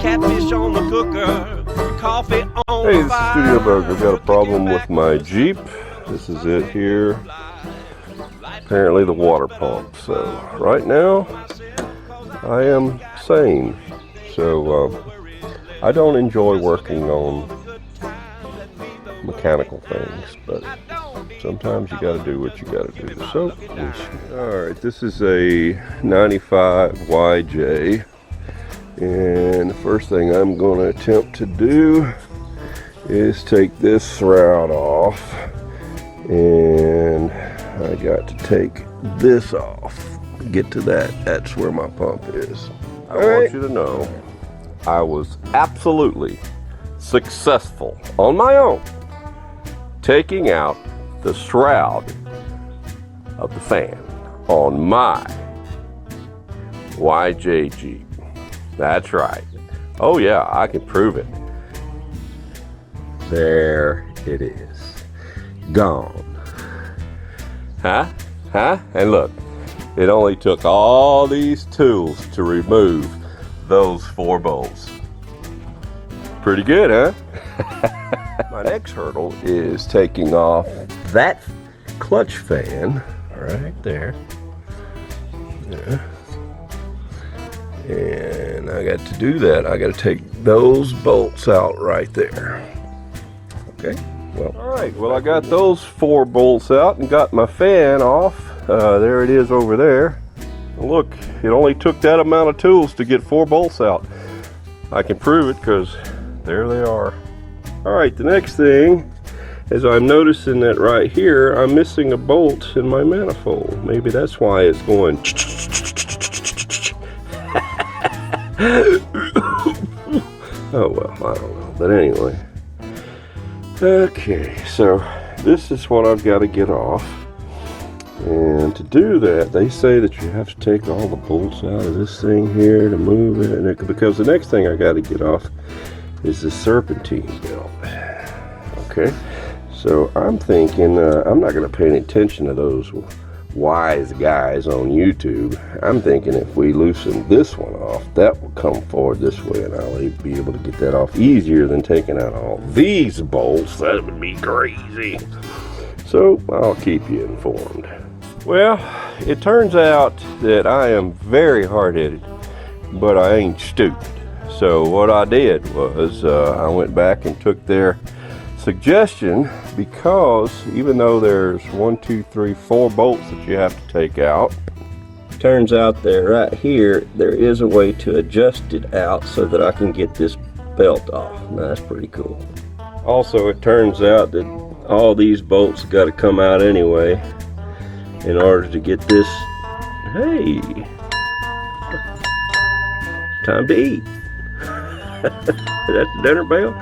catfish on the cooker, coffee on Hey, the this is fire. Studiobug. I've got a problem with my Jeep. This is it here. Apparently the water pump. So right now I am sane. So I don't enjoy working on mechanical things, but sometimes you got to do what you got to do. So, alright, this is a 95 YJ, and the first thing I'm going to attempt to do is take this shroud off, and I got to take this off. Get to that. That's where my pump is. I want you to know I was absolutely successful on my own taking out the shroud of the fan on my YJ Jeep. That's right. Oh yeah, I can prove it. There it is. Gone. Huh? And look, it only took all these tools to remove those 4 bolts. Pretty good, huh? My next hurdle is taking off that clutch fan right there. Yeah. And I got to do that. I got to take those bolts out right there. Okay. Well, all right. Well, I got those 4 bolts out and got my fan off. There it is over there. Look, it only took that amount of tools to get 4 bolts out. I can prove it because there they are. All right, the next thing is I'm noticing that right here I'm missing a bolt in my manifold. Maybe that's why it's going. Oh well, I don't know. But anyway. Okay, so this is what I've got to get off. And to do that, they say that you have to take all the bolts out of this thing here to move it, because the next thing I got to get off is the serpentine belt. Okay, so I'm thinking I'm not going to pay any attention to those wise guys on YouTube. I'm thinking if we loosen this one off, that will come forward this way, and I'll be able to get that off easier than taking out all these bolts. That would be crazy. So I'll keep you informed. Well, it turns out that I am very hard-headed, but I ain't stupid. So what I did was I went back and took their suggestion, because even though there's 1, 2, 3, 4 bolts that you have to take out, turns out that right here there is a way to adjust it out so that I can get this belt off. Now, that's pretty cool. Also, it turns out that all these bolts got to come out anyway in order to get this. Hey, time to eat. That's the dinner bell.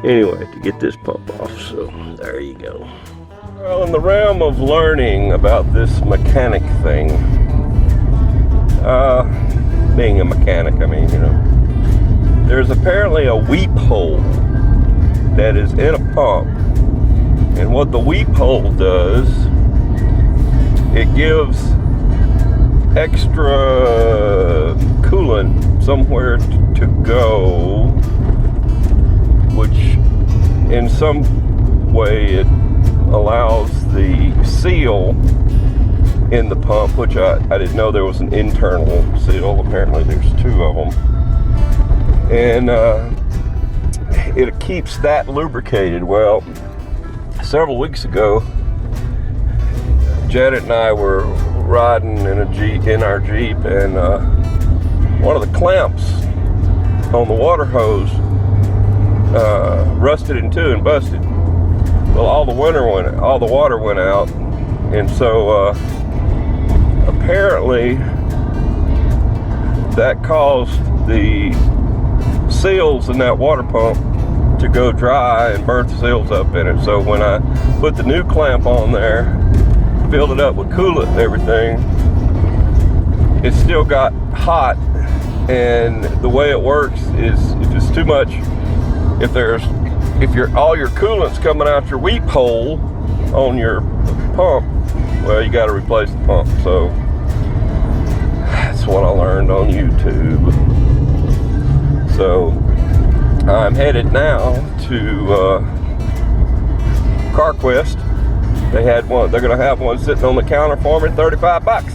Anyway, to get this pump off, so there you go. Well, in the realm of learning about this mechanic thing, being a mechanic, I mean, you know, there's apparently a weep hole that is in a pump, and what the weep hole does, it gives extra coolant somewhere to go, which in some way it allows the seal in the pump, which I didn't know there was an internal seal. Apparently there's 2 of them, and it keeps that lubricated. Well, several weeks ago, Janet and I were riding in our Jeep, and one of the clamps on the water hose rusted in 2 and busted. Well, all the water went out, and so apparently that caused the seals in that water pump to go dry and burnt the seals up in it. So when I put the new clamp on there, filled it up with coolant and everything, it still got hot, and the way it works is if it's too much, if all your coolant's coming out your weep hole on your pump, well, you got to replace the pump. So that's what I learned on YouTube. So I'm headed now to CarQuest. They had one. They're gonna have one sitting on the counter for me, 35 bucks.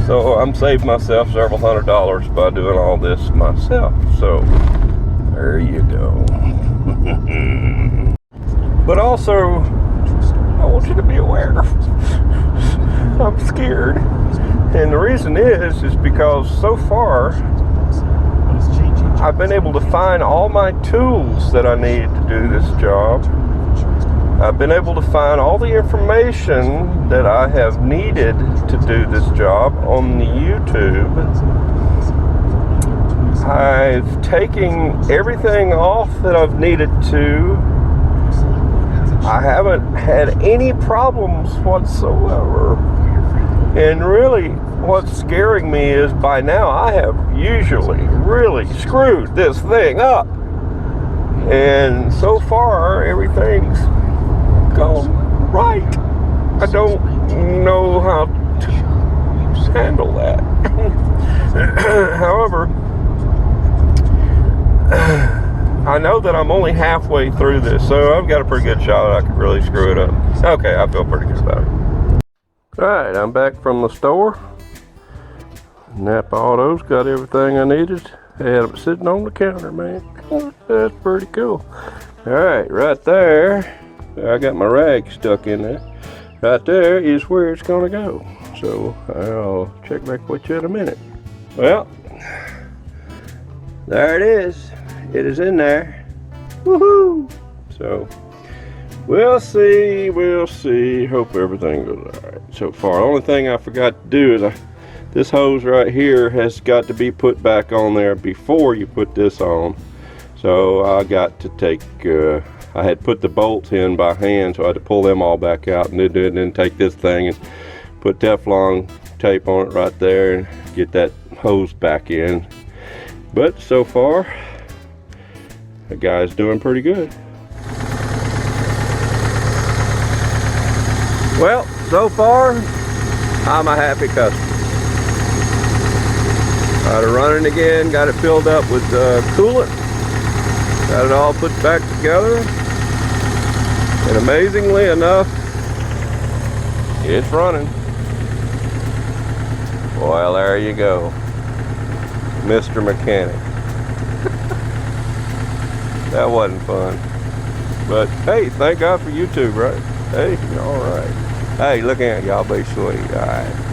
So I'm saving myself several $100s by doing all this myself. So there you go. But also, I want you to be aware. I'm scared. And the reason is because so far, I've been able to find all my tools that I need to do this job. I've been able to find all the information that I have needed to do this job on the YouTube. I've taken everything off that I've needed to. I haven't had any problems whatsoever. And really, what's scaring me is by now I have usually really screwed this thing up. And so far, everything's gone right. I don't know how to handle that. However, I know that I'm only halfway through this, so I've got a pretty good shot I could really screw it up. Okay, I feel pretty good about it. Alright, I'm back from the store. Napa Auto's got everything I needed. They had them sitting on the counter, man. That's pretty cool. Alright, right there, I got my rag stuck in there. Right there is where it's gonna go. So I'll check back with you in a minute. Well, there it is. It is in there. Woohoo! So we'll see. Hope everything goes alright so far. The only thing I forgot to do is this hose right here has got to be put back on there before you put this on. So I got to take, I had put the bolts in by hand, so I had to pull them all back out and then take this thing and put Teflon tape on it right there and get that hose back in. But so far, the guy's doing pretty good. Well, so far, I'm a happy customer. Got it running again, got it filled up with coolant. Got it all put back together. And amazingly enough, it's running. Well, there you go. Mr. Mechanic. That wasn't fun. But hey, thank God for YouTube, right? Hey, all right. Hey, look at y'all, be sweet. All right.